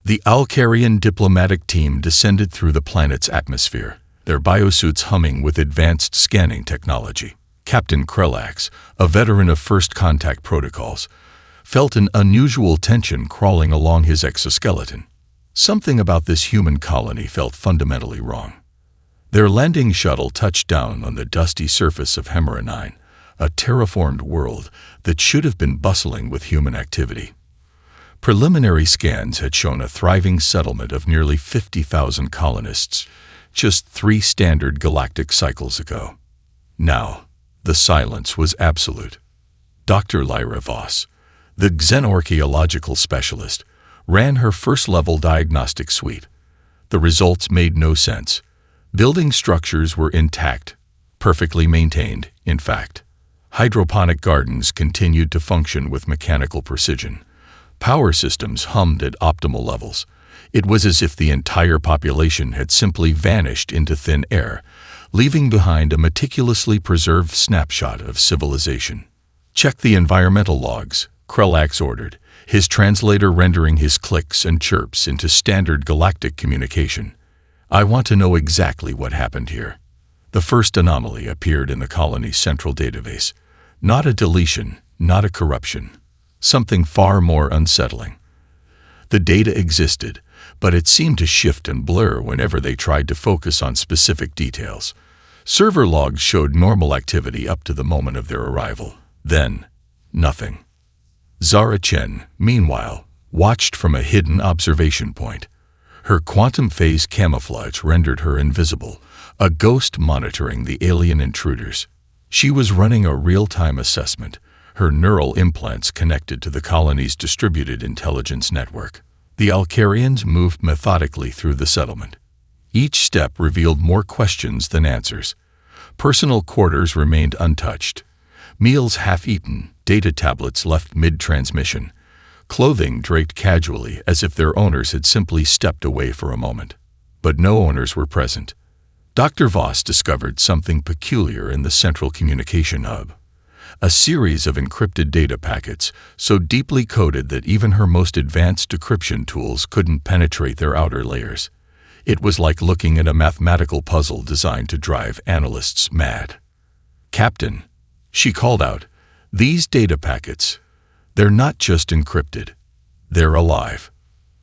The Alcarian diplomatic team descended through the planet's atmosphere, their biosuits humming with advanced scanning technology. Captain Krellax, a veteran of first contact protocols, felt an unusual tension crawling along his exoskeleton. Something about this human colony felt fundamentally wrong. Their landing shuttle touched down on the dusty surface of Hemera 9, a terraformed world that should have been bustling with human activity. Preliminary scans had shown a thriving settlement of nearly 50,000 colonists, just 3 standard galactic cycles ago. Now, the silence was absolute. Dr. Lyra Voss, the xenorchaeological specialist, ran her first-level diagnostic suite. The results made no sense. Building structures were intact, perfectly maintained, in fact. Hydroponic gardens continued to function with mechanical precision. Power systems hummed at optimal levels. It was as if the entire population had simply vanished into thin air, leaving behind a meticulously preserved snapshot of civilization. "Check the environmental logs," Krellax ordered, his translator rendering his clicks and chirps into standard galactic communication. "I want to know exactly what happened here." The first anomaly appeared in the colony's central database. Not a deletion, not a corruption. Something far more unsettling. The data existed, but it seemed to shift and blur whenever they tried to focus on specific details. Server logs showed normal activity up to the moment of their arrival. Then, nothing. Zara Chen, meanwhile, watched from a hidden observation point. Her quantum phase camouflage rendered her invisible, a ghost monitoring the alien intruders. She was running a real-time assessment, her neural implants connected to the colony's distributed intelligence network. The Alcarians moved methodically through the settlement. Each step revealed more questions than answers. Personal quarters remained untouched. Meals half-eaten, data tablets left mid-transmission. Clothing draped casually as if their owners had simply stepped away for a moment. But no owners were present. Dr. Voss discovered something peculiar in the central communication hub. A series of encrypted data packets, so deeply coded that even her most advanced decryption tools couldn't penetrate their outer layers. It was like looking at a mathematical puzzle designed to drive analysts mad. "Captain," she called out, "these data packets, they're not just encrypted. They're alive."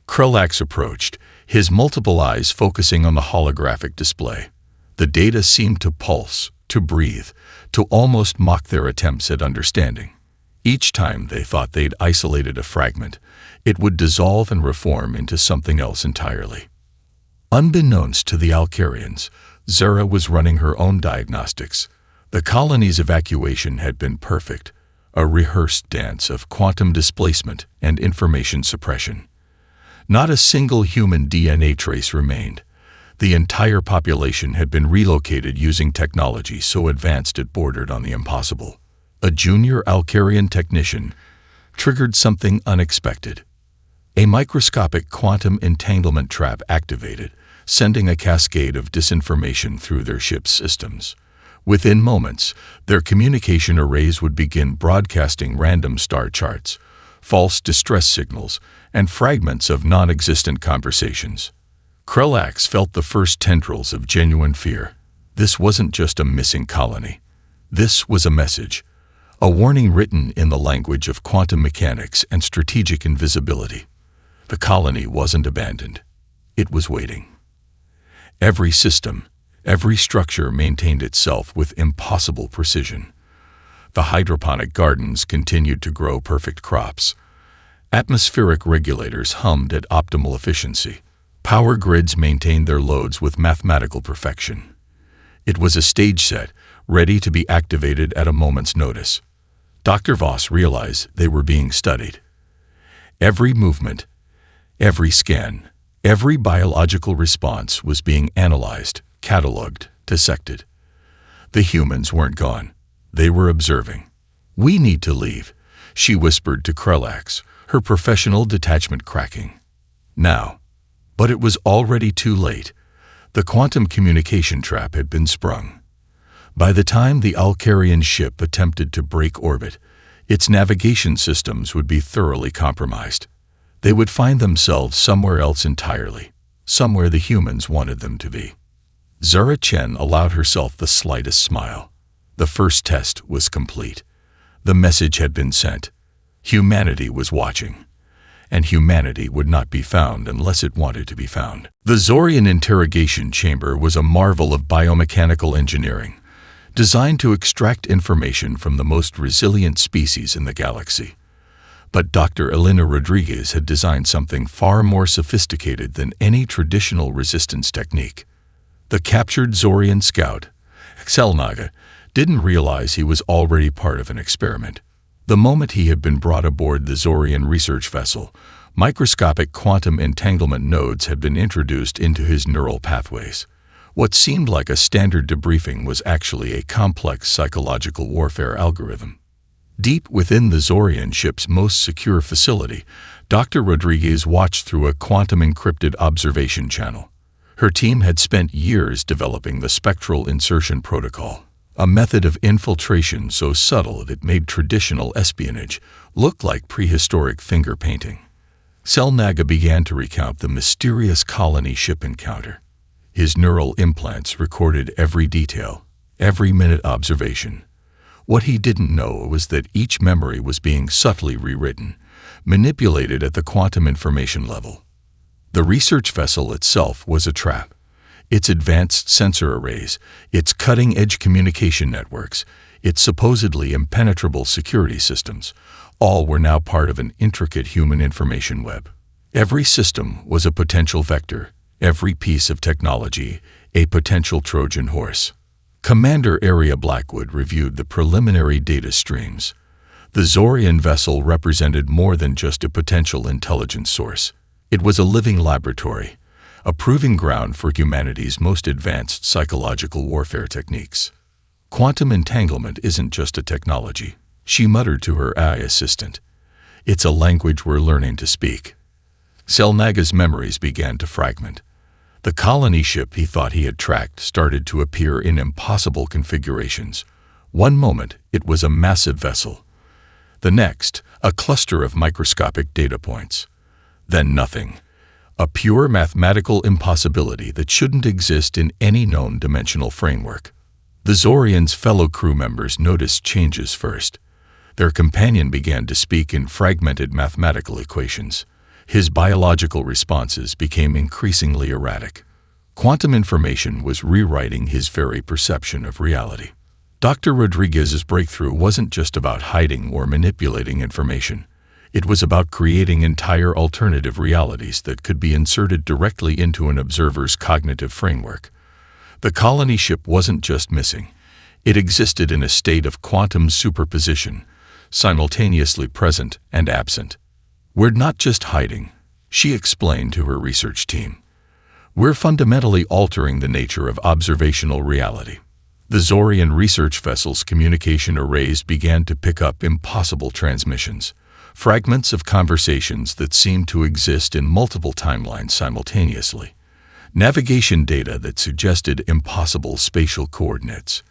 Krellax approached, his multiple eyes focusing on the holographic display. The data seemed to pulse, to breathe, to almost mock their attempts at understanding. Each time they thought they'd isolated a fragment, it would dissolve and reform into something else entirely. Unbeknownst to the Alcarians, Zara was running her own diagnostics. The colony's evacuation had been perfect, a rehearsed dance of quantum displacement and information suppression. Not a single human DNA trace remained. The entire population had been relocated using technology so advanced it bordered on the impossible. A junior Alcarian technician triggered something unexpected. A microscopic quantum entanglement trap activated, sending a cascade of disinformation through their ship's systems. Within moments, their communication arrays would begin broadcasting random star charts, false distress signals, and fragments of non-existent conversations. Krellax felt the first tendrils of genuine fear. This wasn't just a missing colony. This was a message, a warning written in the language of quantum mechanics and strategic invisibility. The colony wasn't abandoned. It was waiting. Every system, every structure maintained itself with impossible precision. The hydroponic gardens continued to grow perfect crops. Atmospheric regulators hummed at optimal efficiency. Power grids maintained their loads with mathematical perfection. It was a stage set, ready to be activated at a moment's notice. Dr. Voss realized they were being studied. Every movement, every scan, every biological response was being analyzed, cataloged, dissected. The humans weren't gone. They were observing. "We need to leave," she whispered to Krellax, her professional detachment cracking. Now. But it was already too late. The quantum communication trap had been sprung. By the time the Alcarian ship attempted to break orbit, its navigation systems would be thoroughly compromised. They would find themselves somewhere else entirely, somewhere the humans wanted them to be. Zura Chen allowed herself the slightest smile. The first test was complete. The message had been sent. Humanity was watching, and humanity would not be found unless it wanted to be found. The Zorian interrogation chamber was a marvel of biomechanical engineering, designed to extract information from the most resilient species in the galaxy. But Dr. Elena Rodriguez had designed something far more sophisticated than any traditional resistance technique. The captured Zorian scout, Xelnaga, didn't realize he was already part of an experiment. The moment he had been brought aboard the Zorian research vessel, microscopic quantum entanglement nodes had been introduced into his neural pathways. What seemed like a standard debriefing was actually a complex psychological warfare algorithm. Deep within the Zorian ship's most secure facility, Dr. Rodriguez watched through a quantum-encrypted observation channel. Her team had spent years developing the spectral insertion protocol, a method of infiltration so subtle it made traditional espionage look like prehistoric finger painting. Xelnaga began to recount the mysterious colony ship encounter. His neural implants recorded every detail, every minute observation. What he didn't know was that each memory was being subtly rewritten, manipulated at the quantum information level. The research vessel itself was a trap. Its advanced sensor arrays, its cutting-edge communication networks, its supposedly impenetrable security systems, all were now part of an intricate human information web. Every system was a potential vector, every piece of technology a potential Trojan horse. Commander Area Blackwood reviewed the preliminary data streams. The Zorian vessel represented more than just a potential intelligence source. It was a living laboratory, a proving ground for humanity's most advanced psychological warfare techniques. Quantum entanglement isn't just a technology, she muttered to her AI assistant. It's a language we're learning to speak. Xelnaga's memories began to fragment. The colony ship he thought he had tracked started to appear in impossible configurations. One moment, it was a massive vessel. The next, a cluster of microscopic data points. Then nothing. A pure mathematical impossibility that shouldn't exist in any known dimensional framework. The Zorian's fellow crew members noticed changes first. Their companion began to speak in fragmented mathematical equations. His biological responses became increasingly erratic. Quantum information was rewriting his very perception of reality. Dr. Rodriguez's breakthrough wasn't just about hiding or manipulating information. It was about creating entire alternative realities that could be inserted directly into an observer's cognitive framework. The colony ship wasn't just missing. It existed in a state of quantum superposition, simultaneously present and absent. We're not just hiding, she explained to her research team. We're fundamentally altering the nature of observational reality. The Zorian research vessel's communication arrays began to pick up impossible transmissions. Fragments of conversations that seemed to exist in multiple timelines simultaneously. Navigation data that suggested impossible spatial coordinates.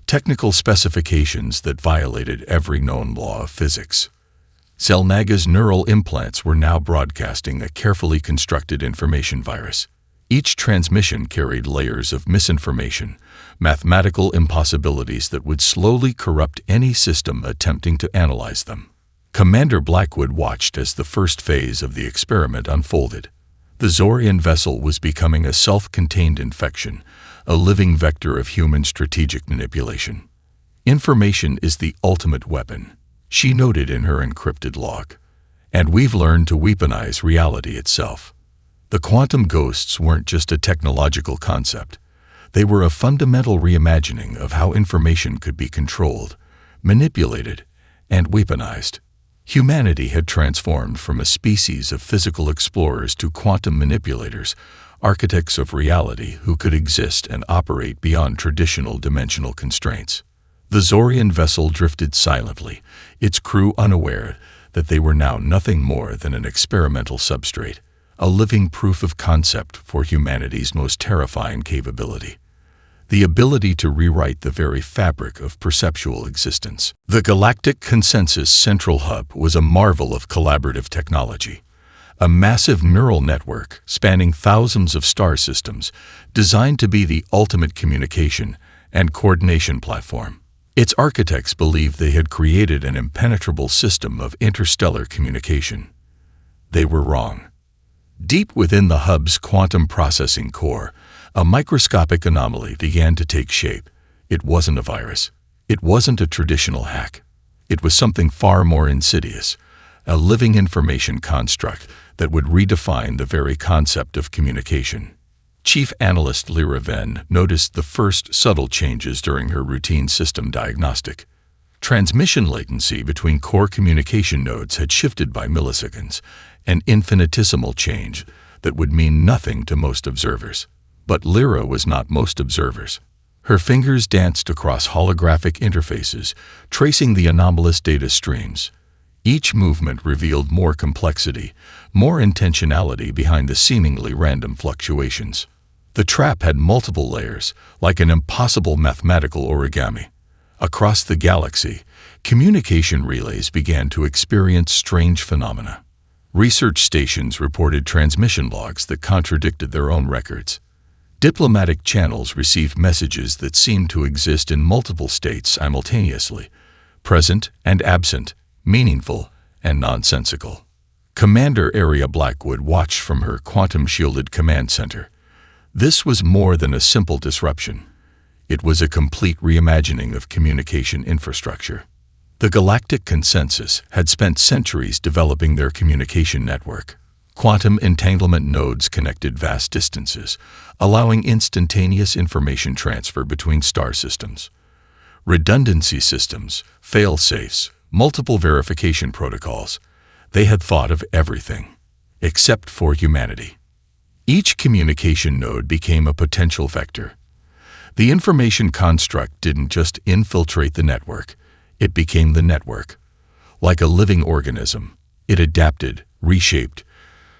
Technical specifications that violated every known law of physics. Xelnaga's neural implants were now broadcasting a carefully constructed information virus. Each transmission carried layers of misinformation, mathematical impossibilities that would slowly corrupt any system attempting to analyze them. Commander Blackwood watched as the first phase of the experiment unfolded. The Zorian vessel was becoming a self-contained infection, a living vector of human strategic manipulation. Information is the ultimate weapon, she noted in her encrypted log. And we've learned to weaponize reality itself. The quantum ghosts weren't just a technological concept. They were a fundamental reimagining of how information could be controlled, manipulated, and weaponized. Humanity had transformed from a species of physical explorers to quantum manipulators, architects of reality who could exist and operate beyond traditional dimensional constraints. The Zorian vessel drifted silently, its crew unaware that they were now nothing more than an experimental substrate, a living proof of concept for humanity's most terrifying capability. The ability to rewrite the very fabric of perceptual existence. The Galactic Consensus Central Hub was a marvel of collaborative technology. a massive neural network spanning thousands of star systems, designed to be the ultimate communication and coordination platform. Its architects believed they had created an impenetrable system of interstellar communication. They were wrong. Deep within the hub's quantum processing core, a microscopic anomaly began to take shape. It wasn't a virus. It wasn't a traditional hack. It was something far more insidious, a living information construct that would redefine the very concept of communication. Chief Analyst Lyra Venn noticed the first subtle changes during her routine system diagnostic. Transmission latency between core communication nodes had shifted by milliseconds, an infinitesimal change that would mean nothing to most observers. But Lyra was not most observers. Her fingers danced across holographic interfaces, tracing the anomalous data streams. Each movement revealed more complexity, more intentionality behind the seemingly random fluctuations. The trap had multiple layers, like an impossible mathematical origami. Across the galaxy, communication relays began to experience strange phenomena. Research stations reported transmission logs that contradicted their own records. Diplomatic channels received messages that seemed to exist in multiple states simultaneously, present and absent, meaningful and nonsensical. Commander Aria Blackwood watched from her quantum-shielded command center. This was more than a simple disruption. It was a complete reimagining of communication infrastructure. The Galactic Consensus had spent centuries developing their communication network. Quantum entanglement nodes connected vast distances, allowing instantaneous information transfer between star systems. Redundancy systems, fail-safes, multiple verification protocols. They had thought of everything, except for humanity. Each communication node became a potential vector. The information construct didn't just infiltrate the network, it became the network. Like a living organism, it adapted, reshaped,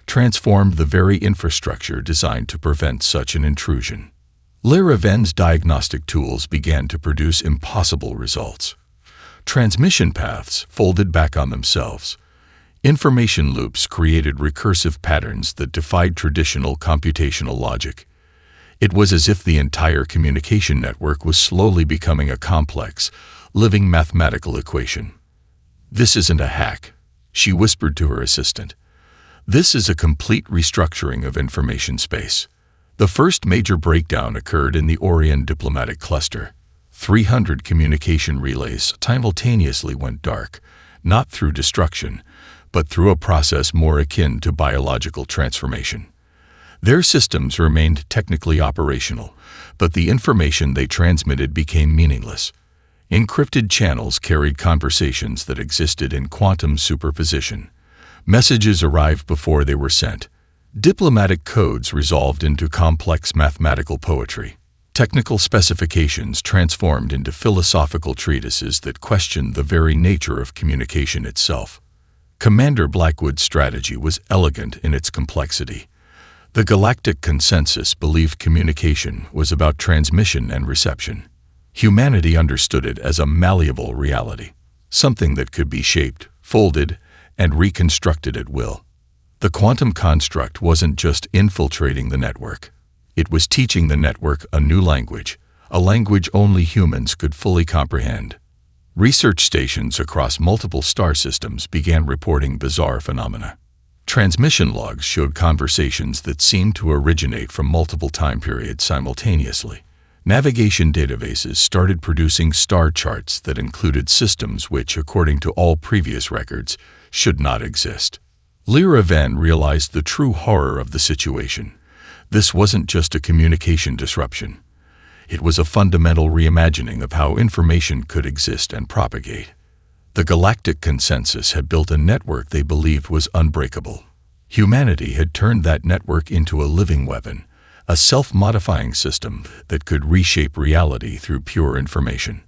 transformed the very infrastructure designed to prevent such an intrusion. Lyra Venn's diagnostic tools began to produce impossible results. Transmission paths folded back on themselves. Information loops created recursive patterns that defied traditional computational logic. It was as if the entire communication network was slowly becoming a complex, living mathematical equation. "This isn't a hack," she whispered to her assistant. "This is a complete restructuring of information space." The first major breakdown occurred in the Orion diplomatic cluster. 300 communication relays simultaneously went dark, not through destruction, but through a process more akin to biological transformation. Their systems remained technically operational, but the information they transmitted became meaningless. Encrypted channels carried conversations that existed in quantum superposition. Messages arrived before they were sent. Diplomatic codes resolved into complex mathematical poetry. Technical specifications transformed into philosophical treatises that questioned the very nature of communication itself. Commander Blackwood's strategy was elegant in its complexity. The Galactic Consensus believed communication was about transmission and reception. Humanity understood it as a malleable reality, something that could be shaped, folded, and reconstructed at will. The quantum construct wasn't just infiltrating the network. It was teaching the network a new language, a language only humans could fully comprehend. Research stations across multiple star systems began reporting bizarre phenomena. Transmission logs showed conversations that seemed to originate from multiple time periods simultaneously. Navigation databases started producing star charts that included systems which, according to all previous records, should not exist. Lyra Venn realized the true horror of the situation. This wasn't just a communication disruption. It was a fundamental reimagining of how information could exist and propagate. The Galactic Consensus had built a network they believed was unbreakable. Humanity had turned that network into a living weapon, a self-modifying system that could reshape reality through pure information.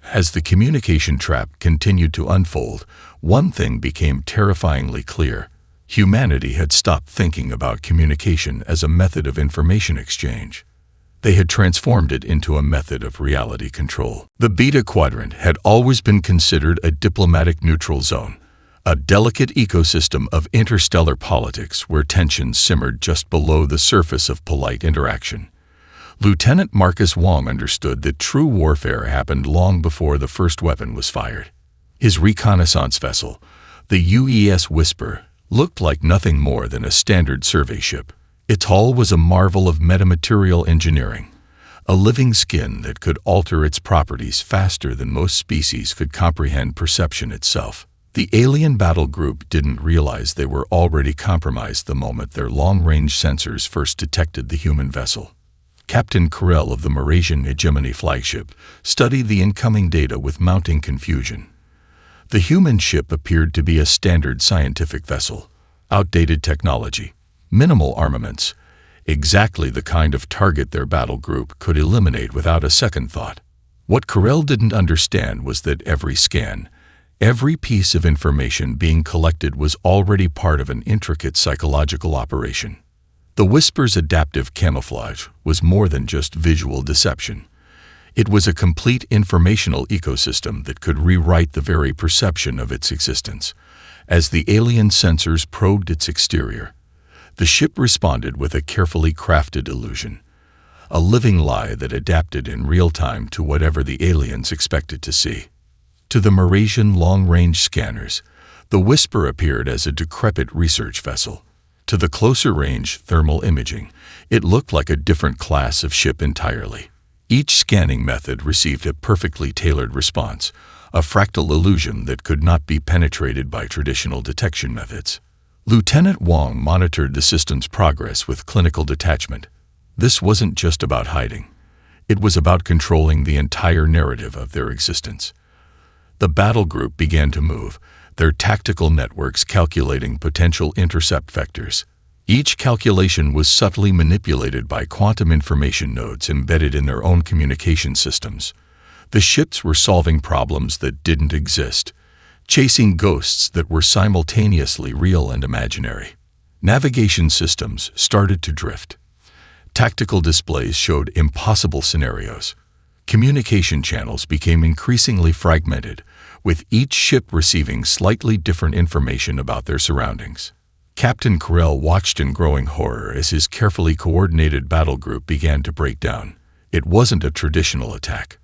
As the communication trap continued to unfold, one thing became terrifyingly clear. Humanity had stopped thinking about communication as a method of information exchange. They had transformed it into a method of reality control. The Beta Quadrant had always been considered a diplomatic neutral zone, a delicate ecosystem of interstellar politics where tensions simmered just below the surface of polite interaction. Lieutenant Marcus Wong understood that true warfare happened long before the first weapon was fired. His reconnaissance vessel, the UES Whisper, looked like nothing more than a standard survey ship. Its hull was a marvel of metamaterial engineering, a living skin that could alter its properties faster than most species could comprehend perception itself. The alien battle group didn't realize they were already compromised the moment their long-range sensors first detected the human vessel. Captain Carell of the Malaysian Hegemony flagship studied the incoming data with mounting confusion. The human ship appeared to be a standard scientific vessel, outdated technology, minimal armaments, exactly the kind of target their battle group could eliminate without a second thought. What Carell didn't understand was that every scan, every piece of information being collected was already part of an intricate psychological operation. The Whisper's adaptive camouflage was more than just visual deception. It was a complete informational ecosystem that could rewrite the very perception of its existence. As the alien sensors probed its exterior, the ship responded with a carefully crafted illusion, a living lie that adapted in real time to whatever the aliens expected to see. To the Malaysian long-range scanners, the Whisper appeared as a decrepit research vessel. To the closer-range thermal imaging, it looked like a different class of ship entirely. Each scanning method received a perfectly tailored response, a fractal illusion that could not be penetrated by traditional detection methods. Lieutenant Wong monitored the system's progress with clinical detachment. This wasn't just about hiding. It was about controlling the entire narrative of their existence. The battle group began to move, their tactical networks calculating potential intercept vectors. Each calculation was subtly manipulated by quantum information nodes embedded in their own communication systems. The ships were solving problems that didn't exist, chasing ghosts that were simultaneously real and imaginary. Navigation systems started to drift. Tactical displays showed impossible scenarios. Communication channels became increasingly fragmented, with each ship receiving slightly different information about their surroundings. Captain Carell watched in growing horror as his carefully coordinated battle group began to break down. It wasn't a traditional attack.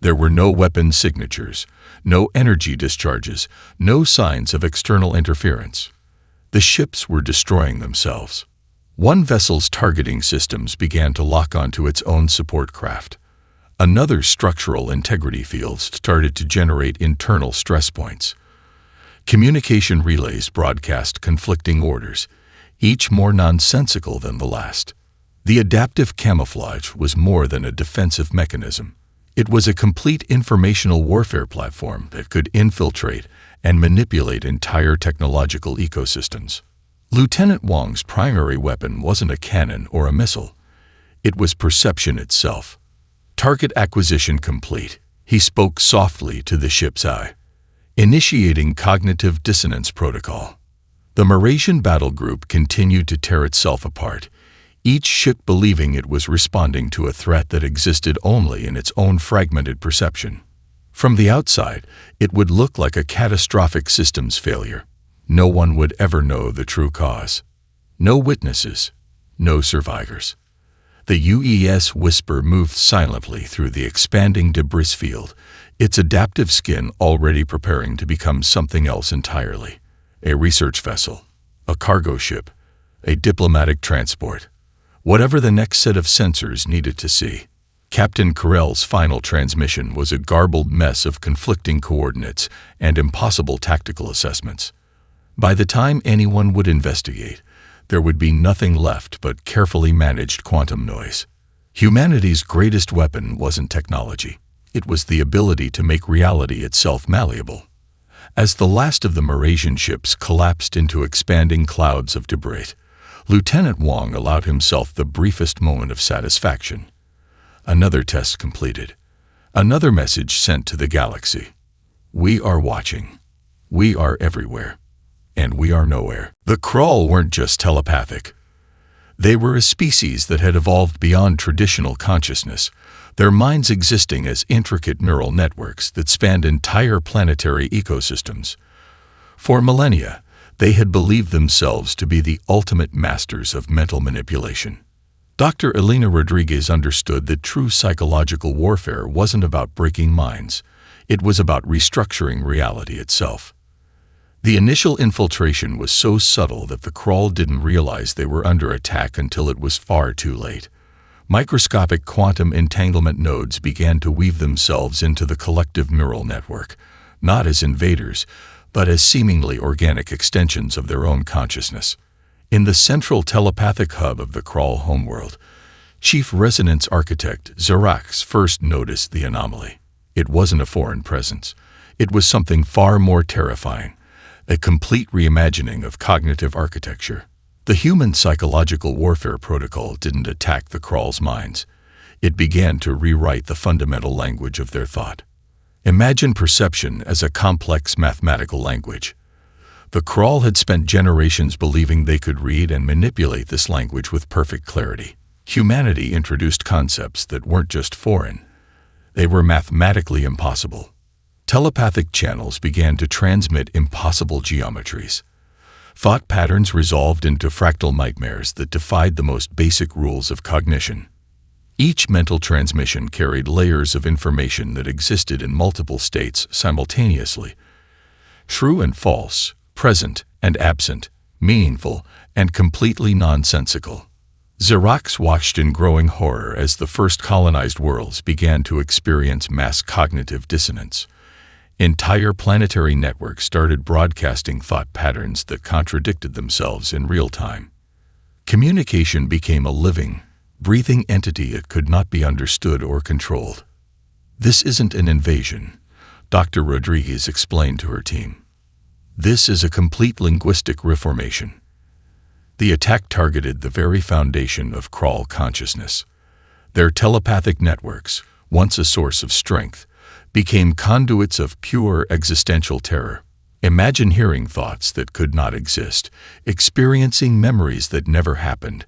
There were no weapon signatures, no energy discharges, no signs of external interference. The ships were destroying themselves. One vessel's targeting systems began to lock onto its own support craft. Another structural integrity field started to generate internal stress points. Communication relays broadcast conflicting orders, each more nonsensical than the last. The adaptive camouflage was more than a defensive mechanism. It was a complete informational warfare platform that could infiltrate and manipulate entire technological ecosystems. Lieutenant Wong's primary weapon wasn't a cannon or a missile. It was perception itself. Target acquisition complete. He spoke softly to the ship's eye, initiating cognitive dissonance protocol. The Malaysian battle group continued to tear itself apart, each ship believing it was responding to a threat that existed only in its own fragmented perception. From the outside, it would look like a catastrophic systems failure. No one would ever know the true cause. No witnesses, no survivors. The UES Whisper moved silently through the expanding debris field, its adaptive skin already preparing to become something else entirely. A research vessel, a cargo ship, a diplomatic transport. Whatever the next set of sensors needed to see. Captain Carell's final transmission was a garbled mess of conflicting coordinates and impossible tactical assessments. By the time anyone would investigate, there would be nothing left but carefully managed quantum noise. Humanity's greatest weapon wasn't technology. It was the ability to make reality itself malleable. As the last of the Malaysian ships collapsed into expanding clouds of debris, Lieutenant Wong allowed himself the briefest moment of satisfaction. Another test completed. Another message sent to the galaxy. We are watching. We are everywhere. And we are nowhere. The Crawl weren't just telepathic. They were a species that had evolved beyond traditional consciousness, their minds existing as intricate neural networks that spanned entire planetary ecosystems. For millennia, they had believed themselves to be the ultimate masters of mental manipulation. Dr. Elena Rodriguez understood that true psychological warfare wasn't about breaking minds. It was about restructuring reality itself. The initial infiltration was so subtle that the crawl didn't realize they were under attack until it was far too late. Microscopic quantum entanglement nodes began to weave themselves into the collective neural network, not as invaders, but as seemingly organic extensions of their own consciousness. In the central telepathic hub of the crawl homeworld, Chief Resonance Architect Xerax first noticed the anomaly. It wasn't a foreign presence. It was something far more terrifying, a complete reimagining of cognitive architecture. The human psychological warfare protocol didn't attack the crawl's minds. It began to rewrite the fundamental language of their thought. Imagine perception as a complex mathematical language. The crawl had spent generations believing they could read and manipulate this language with perfect clarity. Humanity introduced concepts that weren't just foreign. They were mathematically impossible. Telepathic channels began to transmit impossible geometries. Thought patterns resolved into fractal nightmares that defied the most basic rules of cognition. Each mental transmission carried layers of information that existed in multiple states simultaneously. True and false, present and absent, meaningful and completely nonsensical. Xerax watched in growing horror as the first colonized worlds began to experience mass cognitive dissonance. Entire planetary networks started broadcasting thought patterns that contradicted themselves in real time. Communication became a living, breathing entity that could not be understood or controlled. "This isn't an invasion," Dr. Rodriguez explained to her team. "This is a complete linguistic reformation." The attack targeted the very foundation of crawl consciousness. Their telepathic networks, once a source of strength, became conduits of pure existential terror. Imagine hearing thoughts that could not exist, experiencing memories that never happened,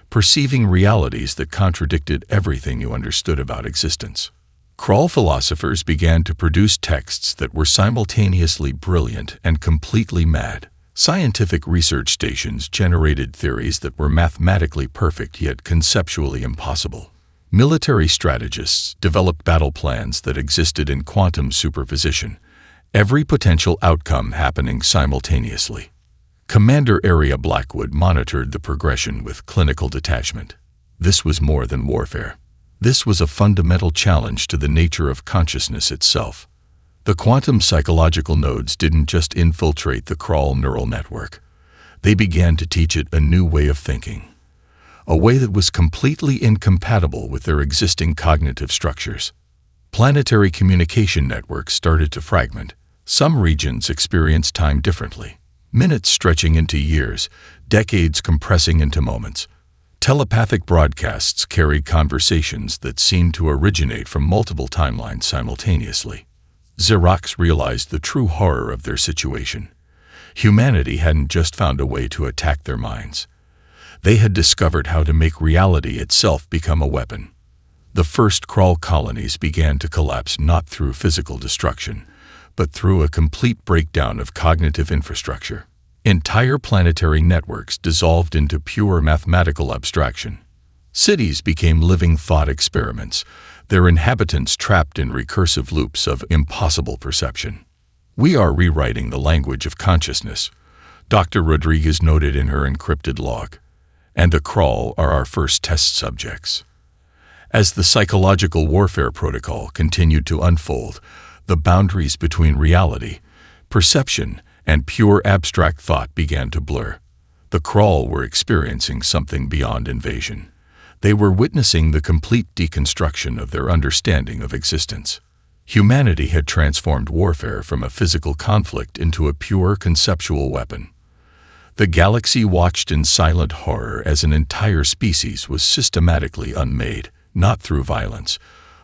perceiving realities that contradicted everything you understood about existence. Crawl philosophers began to produce texts that were simultaneously brilliant and completely mad. Scientific research stations generated theories that were mathematically perfect yet conceptually impossible. Military strategists developed battle plans that existed in quantum superposition, every potential outcome happening simultaneously. Commander Area Blackwood monitored the progression with clinical detachment. This was more than warfare. This was a fundamental challenge to the nature of consciousness itself. The quantum psychological nodes didn't just infiltrate the crawl neural network. They began to teach it a new way of thinking, a way that was completely incompatible with their existing cognitive structures. Planetary communication networks started to fragment. Some regions experienced time differently, minutes stretching into years, decades compressing into moments. Telepathic broadcasts carried conversations that seemed to originate from multiple timelines simultaneously. Xerax realized the true horror of their situation. Humanity hadn't just found a way to attack their minds. They had discovered how to make reality itself become a weapon. The first crawl colonies began to collapse not through physical destruction, but through a complete breakdown of cognitive infrastructure. Entire planetary networks dissolved into pure mathematical abstraction. Cities became living thought experiments, their inhabitants trapped in recursive loops of impossible perception. "We are rewriting the language of consciousness," Dr. Rodriguez noted in her encrypted log. "And the crawl are our first test subjects." As the psychological warfare protocol continued to unfold, the boundaries between reality, perception, and pure abstract thought began to blur. The crawl were experiencing something beyond invasion. They were witnessing the complete deconstruction of their understanding of existence. Humanity had transformed warfare from a physical conflict into a pure conceptual weapon. The galaxy watched in silent horror as an entire species was systematically unmade, not through violence,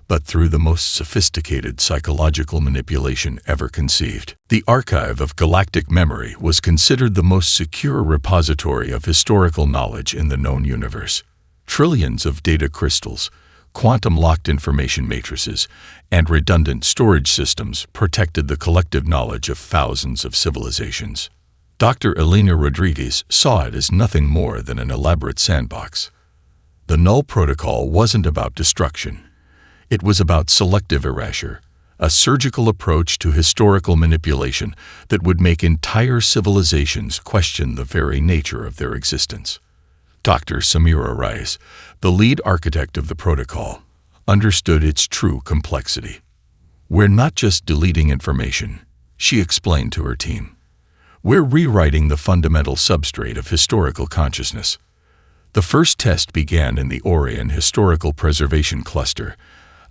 but through the most sophisticated psychological manipulation ever conceived. The archive of galactic memory was considered the most secure repository of historical knowledge in the known universe. Trillions of data crystals, quantum-locked information matrices, and redundant storage systems protected the collective knowledge of thousands of civilizations. Dr. Elena Rodriguez saw it as nothing more than an elaborate sandbox. The Null Protocol wasn't about destruction. It was about selective erasure, a surgical approach to historical manipulation that would make entire civilizations question the very nature of their existence. Dr. Samira Rice, the lead architect of the protocol, understood its true complexity. "We're not just deleting information," she explained to her team. "We're rewriting the fundamental substrate of historical consciousness." The first test began in the Orion Historical Preservation Cluster,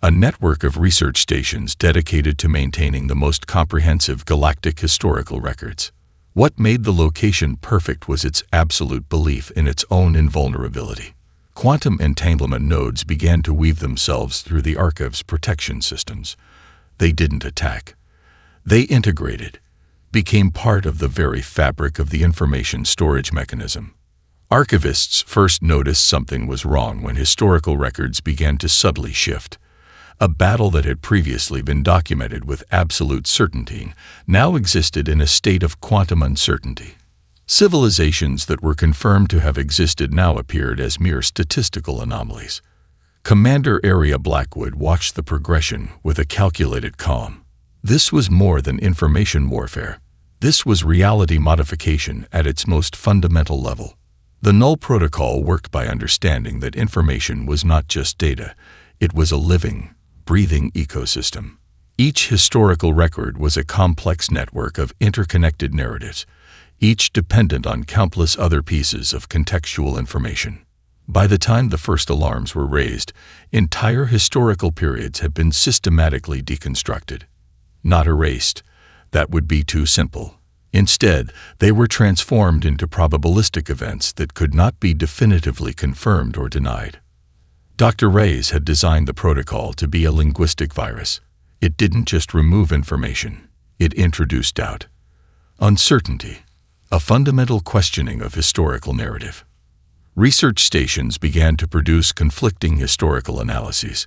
a network of research stations dedicated to maintaining the most comprehensive galactic historical records. What made the location perfect was its absolute belief in its own invulnerability. Quantum entanglement nodes began to weave themselves through the archive's protection systems. They didn't attack. They integrated, became part of the very fabric of the information storage mechanism. Archivists first noticed something was wrong when historical records began to subtly shift. A battle that had previously been documented with absolute certainty now existed in a state of quantum uncertainty. Civilizations that were confirmed to have existed now appeared as mere statistical anomalies. Commander Area Blackwood watched the progression with a calculated calm. This was more than information warfare. This was reality modification at its most fundamental level. The Null Protocol worked by understanding that information was not just data, it was a living, breathing ecosystem. Each historical record was a complex network of interconnected narratives, each dependent on countless other pieces of contextual information. By the time the first alarms were raised, entire historical periods had been systematically deconstructed. Not erased. That would be too simple. Instead, they were transformed into probabilistic events that could not be definitively confirmed or denied. Dr. Reyes had designed the protocol to be a linguistic virus. It didn't just remove information, it introduced doubt, uncertainty, a fundamental questioning of historical narrative. Research stations began to produce conflicting historical analyses.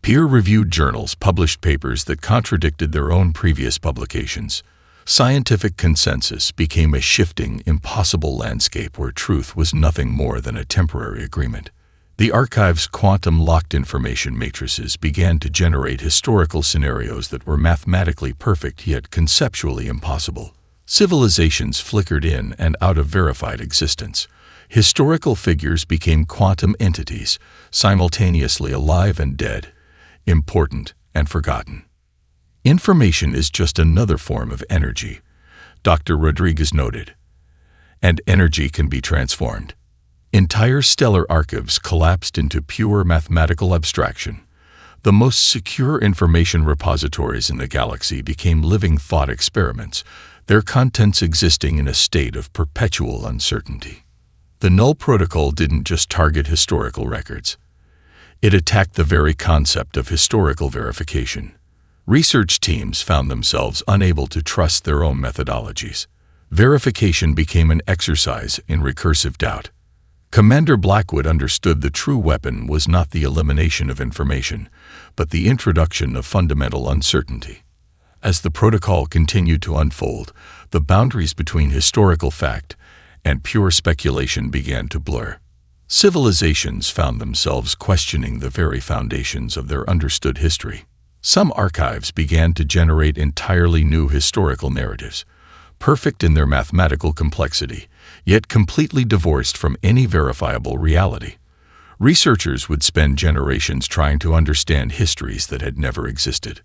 Peer-reviewed journals published papers that contradicted their own previous publications. Scientific consensus became a shifting, impossible landscape where truth was nothing more than a temporary agreement. The archive's quantum-locked information matrices began to generate historical scenarios that were mathematically perfect yet conceptually impossible. Civilizations flickered in and out of verified existence. Historical figures became quantum entities, simultaneously alive and dead, important and forgotten. Information is just another form of energy, Dr. Rodriguez noted. And energy can be transformed. Entire stellar archives collapsed into pure mathematical abstraction. The most secure information repositories in the galaxy became living thought experiments, their contents existing in a state of perpetual uncertainty. The Null Protocol didn't just target historical records. It attacked the very concept of historical verification. Research teams found themselves unable to trust their own methodologies. Verification became an exercise in recursive doubt. Commander Blackwood understood the true weapon was not the elimination of information, but the introduction of fundamental uncertainty. As the protocol continued to unfold, the boundaries between historical fact and pure speculation began to blur. Civilizations found themselves questioning the very foundations of their understood history. Some archives began to generate entirely new historical narratives, perfect in their mathematical complexity, yet completely divorced from any verifiable reality. Researchers would spend generations trying to understand histories that had never existed.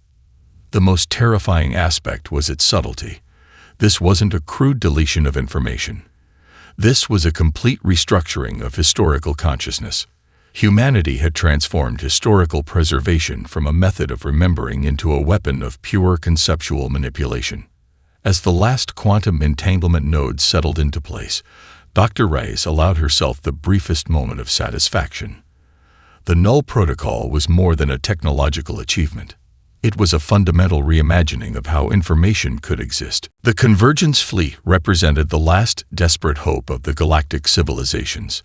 The most terrifying aspect was its subtlety. This wasn't a crude deletion of information. This was a complete restructuring of historical consciousness. Humanity had transformed historical preservation from a method of remembering into a weapon of pure conceptual manipulation. As the last quantum entanglement node settled into place, Dr. Reyes allowed herself the briefest moment of satisfaction. The Null Protocol was more than a technological achievement. It was a fundamental reimagining of how information could exist. The Convergence Fleet represented the last desperate hope of the galactic civilizations.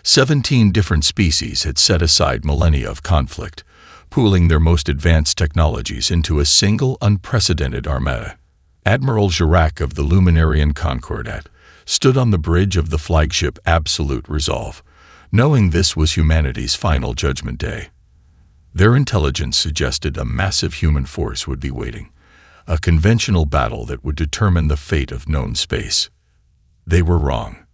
17 different species had set aside millennia of conflict, pooling their most advanced technologies into a single unprecedented armada. Admiral Girac of the Luminarian Concordat stood on the bridge of the flagship Absolute Resolve, knowing this was humanity's final judgment day. Their intelligence suggested a massive human force would be waiting, a conventional battle that would determine the fate of known space. They were wrong.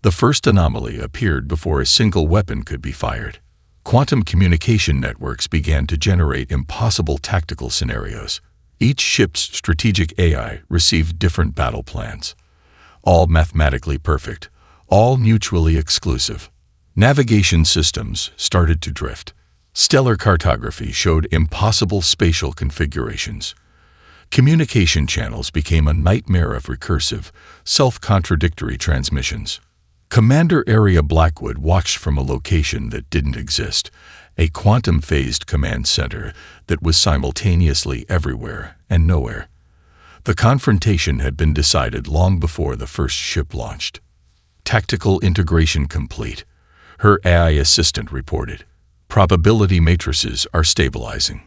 The first anomaly appeared before a single weapon could be fired. Quantum communication networks began to generate impossible tactical scenarios. Each ship's strategic AI received different battle plans, all mathematically perfect, all mutually exclusive. Navigation systems started to drift. Stellar cartography showed impossible spatial configurations. Communication channels became a nightmare of recursive, self-contradictory transmissions. Commander Area Blackwood watched from a location that didn't exist, a quantum-phased command center that was simultaneously everywhere and nowhere. The confrontation had been decided long before the first ship launched. Tactical integration complete, her AI assistant reported. Probability matrices are stabilizing.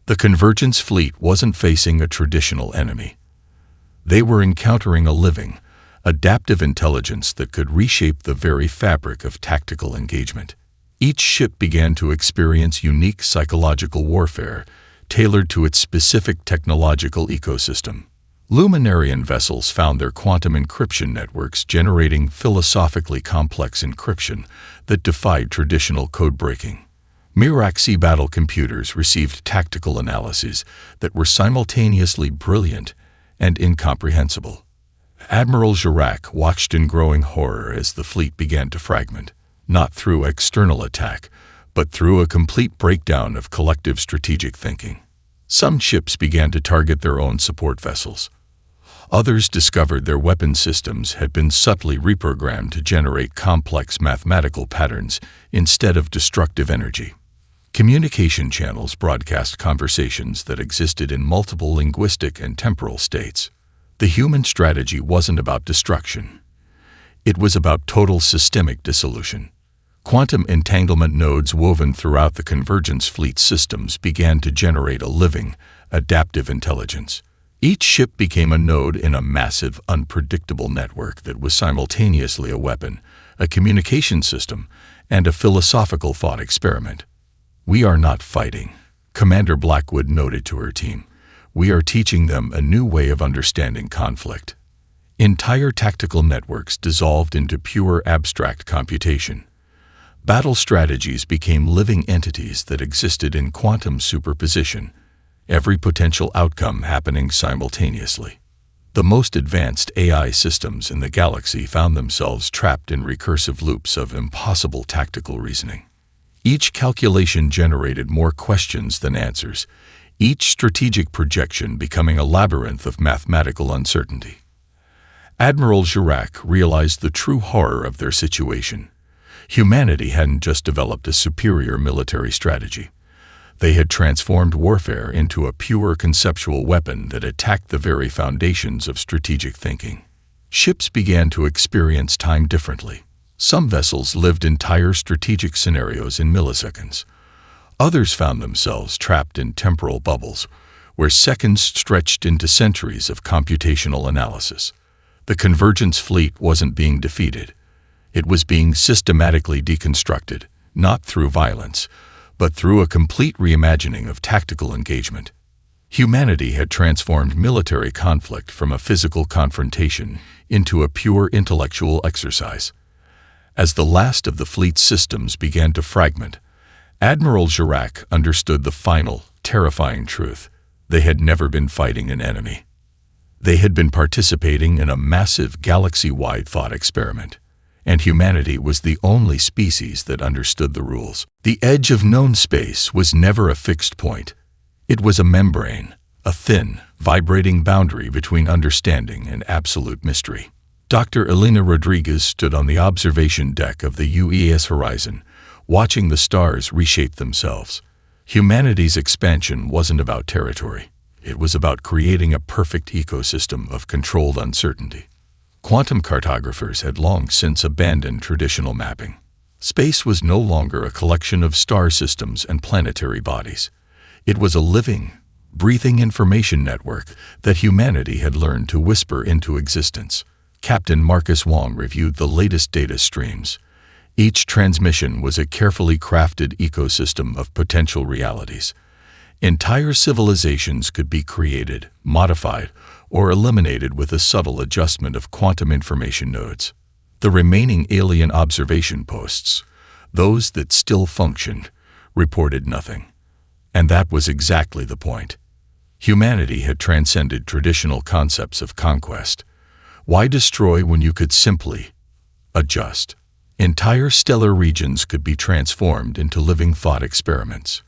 The Convergence fleet wasn't facing a traditional enemy. They were encountering a living, adaptive intelligence that could reshape the very fabric of tactical engagement. Each ship began to experience unique psychological warfare, tailored to its specific technological ecosystem. Luminarian vessels found their quantum encryption networks generating philosophically complex encryption that defied traditional code breaking. Miraxi battle computers received tactical analyses that were simultaneously brilliant and incomprehensible. Admiral Girac watched in growing horror as the fleet began to fragment, not through external attack, but through a complete breakdown of collective strategic thinking. Some ships began to target their own support vessels. Others discovered their weapon systems had been subtly reprogrammed to generate complex mathematical patterns instead of destructive energy. Communication channels broadcast conversations that existed in multiple linguistic and temporal states. The human strategy wasn't about destruction. It was about total systemic dissolution. Quantum entanglement nodes woven throughout the Convergence fleet systems began to generate a living, adaptive intelligence. Each ship became a node in a massive, unpredictable network that was simultaneously a weapon, a communication system, and a philosophical thought experiment. "We are not fighting," Commander Blackwood noted to her team. "We are teaching them a new way of understanding conflict." Entire tactical networks dissolved into pure abstract computation. Battle strategies became living entities that existed in quantum superposition, every potential outcome happening simultaneously. The most advanced AI systems in the galaxy found themselves trapped in recursive loops of impossible tactical reasoning. Each calculation generated more questions than answers, each strategic projection becoming a labyrinth of mathematical uncertainty. Admiral Girac realized the true horror of their situation. Humanity hadn't just developed a superior military strategy. They had transformed warfare into a pure conceptual weapon that attacked the very foundations of strategic thinking. Ships began to experience time differently. Some vessels lived entire strategic scenarios in milliseconds. Others found themselves trapped in temporal bubbles, where seconds stretched into centuries of computational analysis. The Convergence fleet wasn't being defeated. It was being systematically deconstructed, not through violence, but through a complete reimagining of tactical engagement. Humanity had transformed military conflict from a physical confrontation into a pure intellectual exercise. As the last of the fleet's systems began to fragment, Admiral Girac understood the final, terrifying truth. They had never been fighting an enemy. They had been participating in a massive galaxy-wide thought experiment, and humanity was the only species that understood the rules. The edge of known space was never a fixed point. It was a membrane, a thin, vibrating boundary between understanding and absolute mystery. Dr. Elena Rodriguez stood on the observation deck of the UES Horizon, watching the stars reshape themselves. Humanity's expansion wasn't about territory. It was about creating a perfect ecosystem of controlled uncertainty. Quantum cartographers had long since abandoned traditional mapping. Space was no longer a collection of star systems and planetary bodies. It was a living, breathing information network that humanity had learned to whisper into existence. Captain Marcus Wong reviewed the latest data streams. Each transmission was a carefully crafted ecosystem of potential realities. Entire civilizations could be created, modified, or eliminated with a subtle adjustment of quantum information nodes. The remaining alien observation posts, those that still functioned, reported nothing. And that was exactly the point. Humanity had transcended traditional concepts of conquest. Why destroy when you could simply adjust? Entire stellar regions could be transformed into living thought experiments.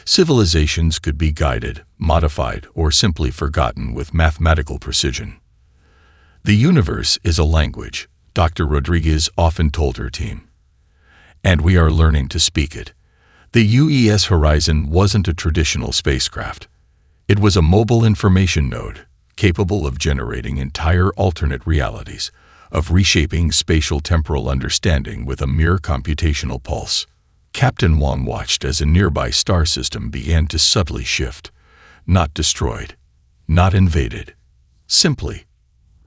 Civilizations could be guided, modified, or simply forgotten with mathematical precision. The universe is a language, Dr. Rodriguez often told her team. And we are learning to speak it. The UES Horizon wasn't a traditional spacecraft. It was a mobile information node, capable of generating entire alternate realities, of reshaping spatial temporal understanding with a mere computational pulse. Captain Wong watched as a nearby star system began to subtly shift, not destroyed, not invaded, simply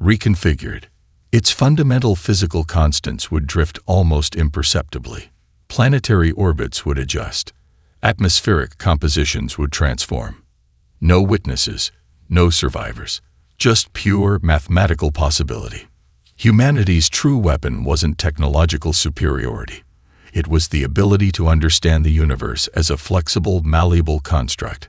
reconfigured. Its fundamental physical constants would drift almost imperceptibly. Planetary orbits would adjust. Atmospheric compositions would transform. No witnesses, no survivors, just pure mathematical possibility. Humanity's true weapon wasn't technological superiority. It was the ability to understand the universe as a flexible, malleable construct.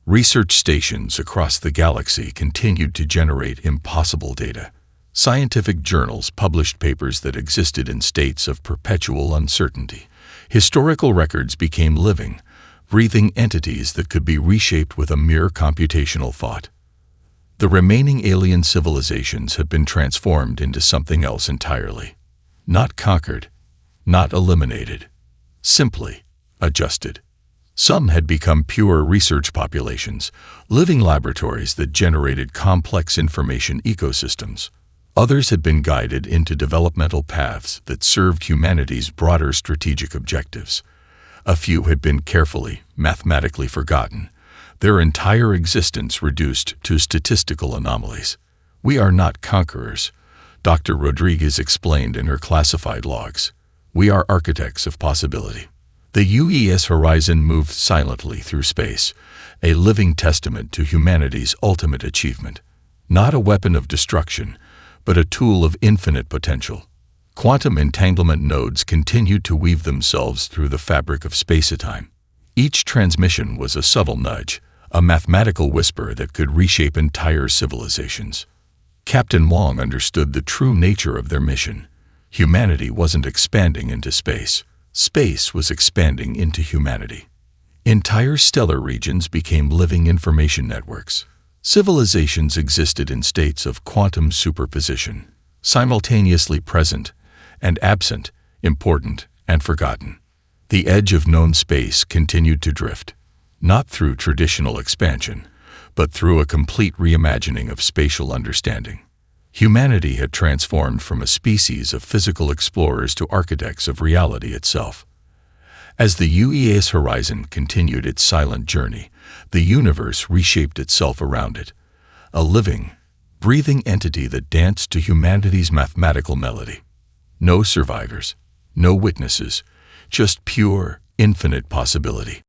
Research stations across the galaxy continued to generate impossible data. Scientific journals published papers that existed in states of perpetual uncertainty. Historical records became living, breathing entities that could be reshaped with a mere computational thought. The remaining alien civilizations had been transformed into something else entirely. Not conquered, not eliminated, simply adjusted. Some had become pure research populations, living laboratories that generated complex information ecosystems. Others had been guided into developmental paths that served humanity's broader strategic objectives. A few had been carefully, mathematically forgotten, their entire existence reduced to statistical anomalies. We are not conquerors, Dr. Rodriguez explained in her classified logs. We are architects of possibility. The UES Horizon moved silently through space, a living testament to humanity's ultimate achievement. Not a weapon of destruction, but a tool of infinite potential. Quantum entanglement nodes continued to weave themselves through the fabric of space-time. Each transmission was a subtle nudge, a mathematical whisper that could reshape entire civilizations. Captain Wong understood the true nature of their mission. Humanity wasn't expanding into space. Space was expanding into humanity. Entire stellar regions became living information networks. Civilizations existed in states of quantum superposition, simultaneously present and absent, important and forgotten. The edge of known space continued to drift, not through traditional expansion, but through a complete reimagining of spatial understanding. Humanity had transformed from a species of physical explorers to architects of reality itself. As the UES Horizon continued its silent journey, the universe reshaped itself around it, a living, breathing entity that danced to humanity's mathematical melody. No survivors, no witnesses, just pure, infinite possibility.